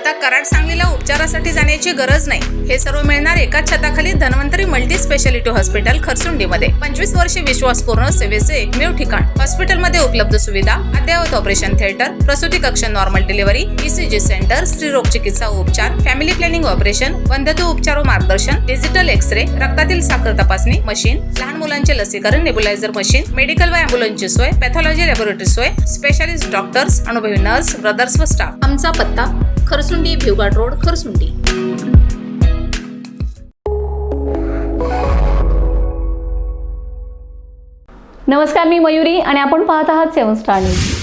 आता कराड सांगलीला उपचारासाठी जाण्याची गरज नाही. हे सर्व मिळणार एकाच छताखाली धन्वंतरी मल्टी स्पेशालिटी हॉस्पिटल खरसुंडीमध्ये. 25 वर्षे विश्वासपूर्ण सेवेचे एकमेव ठिकाण. हॉस्पिटलमध्ये उपलब्ध सुविधा, अद्ययावत ऑपरेशन थिएटर, प्रसूती कक्ष, नॉर्मल डिलिव्हरी, ECG सेंटर, स्त्रीरोग चिकित्सा उपचार, फॅमिली प्लॅनिंग ऑपरेशन, वंध्यत्व उपचार व मार्गदर्शन, डिजिटल एक्स-रे, रक्तातील साखर तपासणी मशीन, लहान मुलांचे लसीकरण, नेब्युलायझर मशीन, मेडिकल व ॲम्ब्युलन्सची सोय, पॅथॉलॉजी लॅबोरेटरी सोय, स्पेशालिस्ट डॉक्टर्स, अनुभवी नर्स, ब्रदर्स व स्टाफ. आमचा पत्ता खरसुंडी, भिवघाट रोड, खरसुंडी. नमस्कार, मी मयुरी आणि आपण पाहत आहात 7 स्टार न्यूज.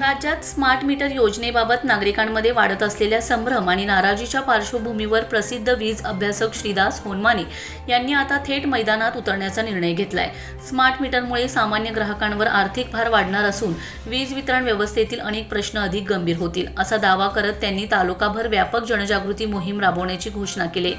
राज्यात स्मार्ट मीटर योजनेबाबत नागरिकांमध्ये वाढत असलेल्या संभ्रम आणि नाराजीच्या पार्श्वभूमीवर प्रसिद्ध वीज अभ्यासक श्रीदास होनमाने यांनी आता थेट मैदानात उतरण्याचा निर्णय घेतलाय. स्मार्ट मीटरमुळे सामान्य ग्राहकांवर आर्थिक भार वाढणार असून वीज वितरण व्यवस्थेतील अनेक प्रश्न अधिक गंभीर होतील, असा दावा करत त्यांनी तालुकाभर व्यापक जनजागृती मोहीम राबवण्याची घोषणा केली.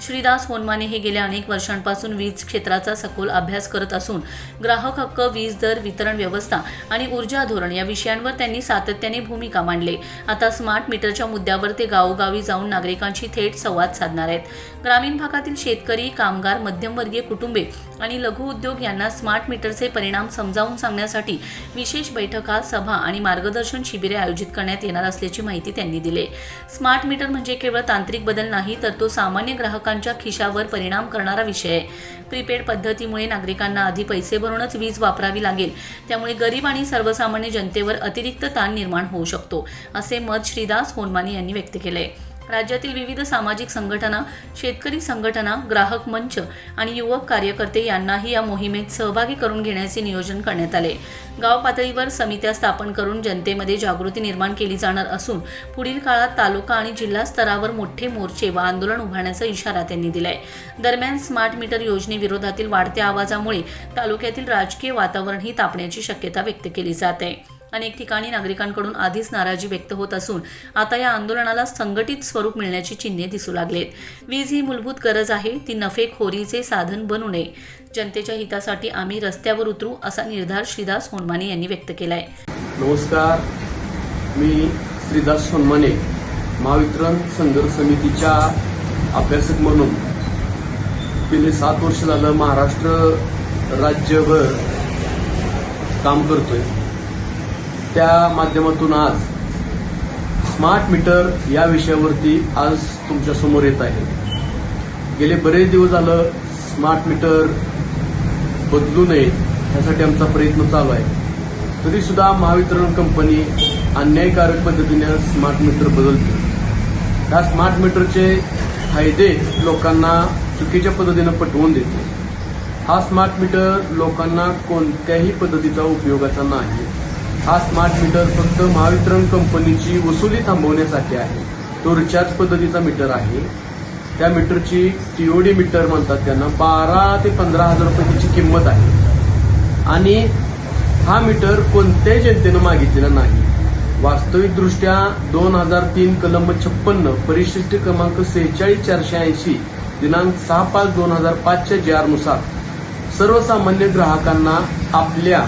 श्रीदास होनमाने हे गेल्या अनेक वर्षांपासून वीज क्षेत्राचा सखोल अभ्यास करत असून ग्राहक हक्क, वीज दर, वितरण व्यवस्था आणि ऊर्जा धोरण या विषयांवर त्यांनी सातत्याने भूमिका मांडली. आता स्मार्ट मीटरच्या मुद्द्यावर ते गावोगावी जाऊन नागरिकांशी थेट संवाद साधणार आहेत. ग्रामीण भागातील शेतकरी, कामगार, मध्यमवर्गीय कुटुंबे आणि लघु उद्योग यांना स्मार्ट मीटरचे परिणाम समजावून सांगण्यासाठी विशेष बैठका, सभा आणि मार्गदर्शन शिबिरे आयोजित करण्यात येणार असल्याची माहिती त्यांनी दिली. स्मार्ट मीटर म्हणजे केवळ तांत्रिक बदल नाही, तर तो सामान्य ग्राहकांच्या खिशावर परिणाम करणारा विषय आहे. प्रीपेड पद्धतीमुळे नागरिकांना आधी पैसे भरूनच वीज वापरावी लागेल, त्यामुळे गरीब आणि सर्वसामान्य जनतेवर अतिरिक्त ताण निर्माण होऊ शकतो, असे मत श्रीदास होनमाने यांनी व्यक्त केले. राज्यातील विविध सामाजिक संघटना, शेतकरी संघटना, ग्राहक मंच आणि युवक कार्यकर्ते यांनाही या मोहिमेत सहभागी करून घेण्याचे नियोजन करण्यात आले. गाव पातळीवर समित्या स्थापन करून जनतेमध्ये जागृती निर्माण केली जाणार असून पुढील काळात तालुका आणि जिल्हा स्तरावर मोठे मोर्चे व आंदोलन उभारण्याचा इशारा त्यांनी दिलाय. दरम्यान स्मार्ट मीटर योजनेविरोधातील वाढत्या आवाजामुळे तालुक्यातील राजकीय वातावरणही तापण्याची शक्यता व्यक्त केली जात आहे. अनेक ठिकाणी नागरिकांकडून आधीच नाराजी व्यक्त होत असून आता या आंदोलनाला संघटित स्वरूप मिळण्याची चिन्हे दिसू लागलेत. वीज ही मूलभूत गरज आहे, ती नफेखोरीचे साधन बनू नये. जनतेच्या हितासाठी आम्ही रस्त्यावर उतरू, असा निर्धार श्रीदास होनमाने यांनी व्यक्त केलाय. नमस्कार, मी श्रीदास होनमाने महावितरण संघर्ष समितीच्या अभ्यासक म्हणून गेले 7 वर्ष झालं महाराष्ट्र राज्यभर काम करतोय. त्या माध्यमातून आज स्मार्ट मीटर या विषयावरती आज तुमच्या समोर येत आहे. गेले बरेच दिवस झालं स्मार्ट मीटर बदलू नये यासाठी आमचा प्रयत्न चालू आहे. तरी सुद्धा महावितरण कंपनी अन्यायकारक पद्धतीने स्मार्ट मीटर बदलते. या स्मार्ट मीटरचे फायदे लोकांना चुकीच्या पद्धतीने पटवून देते. हा स्मार्ट मीटर लोकांना कोणत्याही पद्धतीचा उपयोगाचा नाही. हा स्मार्ट मीटर फक्त महावितरण कंपनीची वसुली थांबवण्यासाठी आहे. तो रिचार्ज पद्धतीचा मीटर आहे. त्या मीटरची TOD मीटर म्हणतात, त्यांना 12 ते 15 हजार रुपये त्याची किंमत आहे आणि हा मीटर कोणत्याही जनतेनं मागितलेला नाही. वास्तविकदृष्ट्या 2003 कलम 56 परिशिष्ट क्रमांक 46480 दिनांक 6/5/2005 JR नुसार सर्वसामान्य ग्राहकांना आपल्या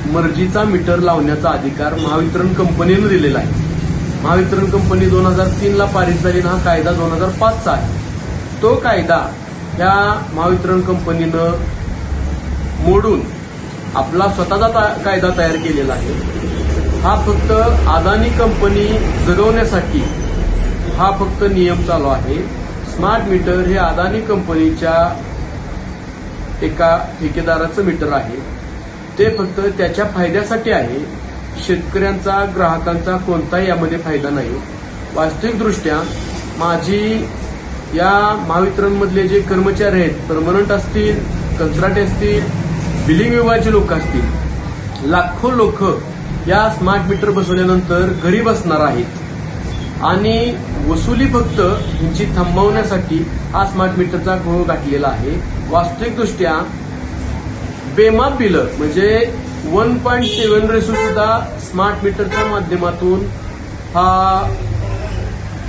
मर्जीचा मीटर लावण्याचा अधिकार महावितरण कंपनीनं दिलेला आहे. महावितरण कंपनी 2003 पारित झाली. हा कायदा 2005चा आहे. तो कायदा ह्या महावितरण कंपनीनं मोडून आपला स्वतःचा कायदा तयार केलेला आहे. हा फक्त अदानी कंपनी जगवण्यासाठी हा फक्त नियम चालू आहे. स्मार्ट मीटर हे अदानी कंपनीच्या एका ठेकेदाराचं मीटर आहे. ते फक्त त्याच्या फायद्यासाठी आहे. शेतकऱ्यांचा, ग्राहकांचा कोणताही यामध्ये फायदा नाही. वास्तविकदृष्ट्या माझी या महावितरणमधले जे कर्मचारी आहेत, परमनंट असतील, कंत्राटी असतील, बिलिंग विभागाचे लोक असतील, लाखो लोक या स्मार्ट मीटर बसवल्यानंतर घरी बसणार आहेत आणि वसुली फक्त यांची थांबवण्यासाठी हा स्मार्ट मीटरचा घोळ गाठलेला आहे. वास्तविकदृष्ट्या बेमाप बिलं म्हणजे 1.7 रेशो सुद्धा स्मार्ट मीटरच्या माध्यमातून हा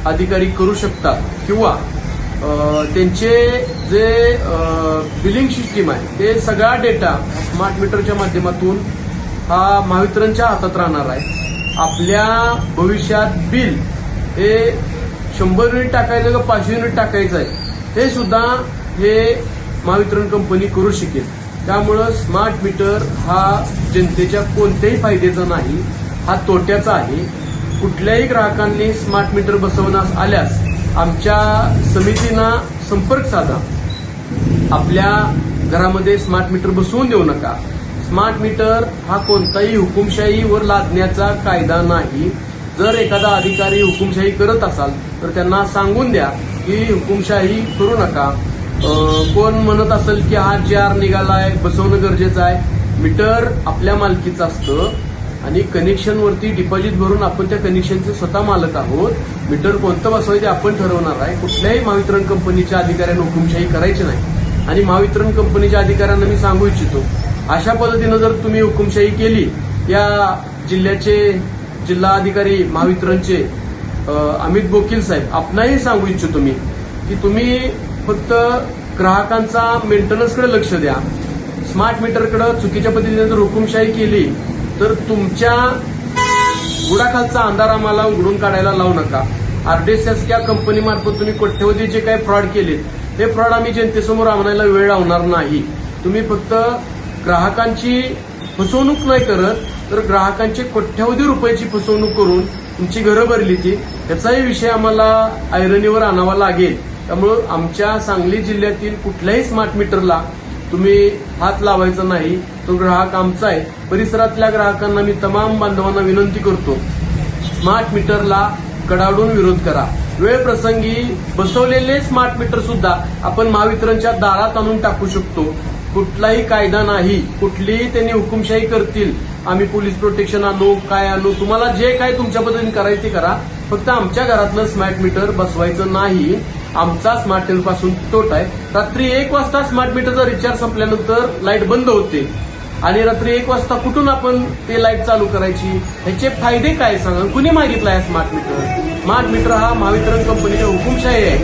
अधिकारी करू शकतात किंवा त्यांचे जे बिलिंग सिस्टीम आहे ते सगळा डेटा स्मार्ट मीटरच्या माध्यमातून हा महावितरणच्या हातात राहणार आहे. आपल्या भविष्यात बिल हे 100 युनिट टाकायचं का 500 युनिट टाकायचं आहे हे सुद्धा हे महावितरण कंपनी करू शकेल. त्यामुळं स्मार्ट मीटर हा जनतेच्या कोणत्याही फायद्याचा नाही, हा तोट्याचा आहे. कुठल्याही ग्राहकांनी स्मार्ट मीटर बसवण्यास आल्यास आमच्या समितीना संपर्क साधा. आपल्या घरामध्ये स्मार्ट मीटर बसवून देऊ नका. स्मार्ट मीटर हा कोणताही हुकुमशाहीवर लादण्याचा कायदा नाही. जर एखादा अधिकारी हुकुमशाही करत असाल तर त्यांना सांगून द्या की हुकुमशाही करू नका. कोण म्हणत असेल की हा JR निघालाय, बसवणं गरजेचं आहे. मीटर आपल्या मालकीचं असतं आणि कनेक्शनवरती डिपॉझिट भरून आपण त्या कनेक्शनचे स्वतः मालक आहोत. मीटर कोणतं बसवायचे आपण ठरवणार आहे. कुठल्याही महावितरण कंपनीच्या अधिकाऱ्यांना हुकुमशाही करायची नाही. आणि महावितरण कंपनीच्या अधिकाऱ्यांना मी सांगू इच्छितो, अशा पद्धतीनं जर तुम्ही हुकुमशाही केली, या जिल्ह्याचे जिल्हा अधिकारी महावितरणचे अमित बोकील साहेब आपणाही सांगू इच्छितो मी की तुम्ही फक्त ग्राहकांचा मेंटेनन्सकडे लक्ष द्या. स्मार्ट मीटरकडे चुकीच्या पद्धतीने जर हुकुमशाही केली तर तुमच्या गुडाखालचा अंधार आम्हाला उघडून काढायला लावू नका. RDSS या कंपनीमार्फत तुम्ही कोट्यवधी जे काही फ्रॉड केलेत हे फ्रॉड आम्ही जनतेसमोर आणायला वेळ लावणार नाही. तुम्ही फक्त ग्राहकांची फसवणूक नाही करत तर ग्राहकांची कोट्यवधी रुपयाची फसवणूक करून तुमची घरं भरली ती, याचाही विषय आम्हाला ऐरणीवर आणावा लागेल. त्यामुळं आमच्या सांगली जिल्ह्यातील कुठल्याही स्मार्ट मीटरला तुम्ही हात लावायचा नाही. तो ग्राहक आमचा आहे. परिसरातल्या ग्राहकांना मी तमाम बांधवांना विनंती करतो, स्मार्ट मीटरला कडाडून विरोध करा. वेळ प्रसंगी बसवलेले स्मार्ट मीटर सुद्धा आपण महावितरणच्या दारात आणून टाकू शकतो. कुठलाही कायदा नाही. कुठलीही त्यांनी हुकुमशाही करतील, आम्ही पोलीस प्रोटेक्शन आणू, काय आणू, तुम्हाला जे काय तुमच्या पद्धतीने करायचं ते करा. फक्त आमच्या घरातलं स्मार्ट मीटर बसवायचं नाही. आमचा स्मार्ट मीटर पासून तोट आहे. रात्री 1 वाजता स्मार्ट मीटरचा रिचार्ज संपल्यानंतर लाईट बंद होते आणि रात्री 1 वाजता कुठून आपण ते लाईट चालू करायची, ह्याचे फायदे काय सांगा. कुणी मागितला आहे स्मार्ट मीटर? स्मार्ट मीटर हा महावितरण कंपनीचा हुकुमशाही आहे.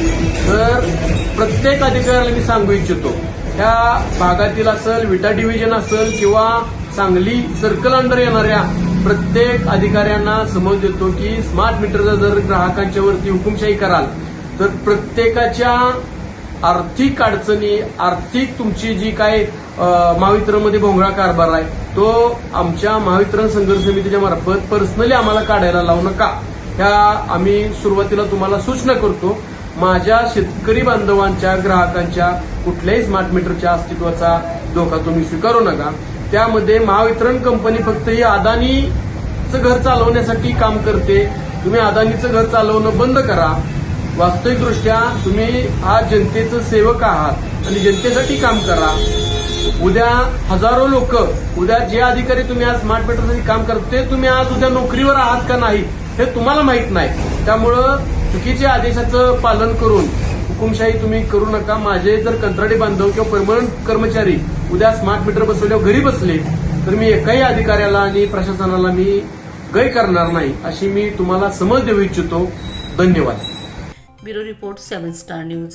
तर प्रत्येक अधिकाऱ्याला मी सांगू इच्छितो, त्या भागातील असेल, विटा डिव्हिजन असेल किंवा सांगली सर्कल अंडर येणाऱ्या प्रत्येक अधिकाऱ्यांना समज देतो की स्मार्ट मीटरचा जर ग्राहकांच्या वरती हुकुमशाही कराल तर प्रत्येकाच्या आर्थिक अडचणी, आर्थिक तुमची जी काय महावितरणमध्ये भोंगळा कारभार आहे तो आमच्या महावितरण संघर्ष समितीच्या मार्फत पर्सनली आम्हाला काढायला लावू नका. ह्या आम्ही सुरुवातीला तुम्हाला सूचना करतो. माझ्या शेतकरी बांधवांच्या, ग्राहकांच्या कुठल्याही स्मार्ट मीटरच्या अस्तित्वाचा धोका तुम्ही स्वीकारू नका. त्यामध्ये महावितरण कंपनी फक्त ही अदानीचं घर चालवण्यासाठी काम करते. तुम्ही अदानीचं घर चालवणं बंद करा. वास्तविकदृष्ट्या तुम्ही हा जनतेचं सेवक आहात आणि जनतेसाठी काम करा. उद्या हजारो लोक, उद्या जे अधिकारी तुम्ही आज स्मार्ट मीटरसाठी काम करते, तुम्ही आज उद्या नोकरीवर आहात का नाही हे तुम्हाला माहित नाही. त्यामुळं चुकीच्या आदेशाचं पालन करून हुकुमशाही तुम्ही करू नका. माझे जर कंत्राटी बांधव किंवा परमनंट कर्मचारी उद्या स्मार्ट मीटर बसवल्यावर घरी बसले तर मी एकाही अधिकाऱ्याला आणि प्रशासनाला मी गय करणार नाही, अशी मी तुम्हाला समज देऊ इच्छितो. धन्यवाद. Bureau report 7 star news.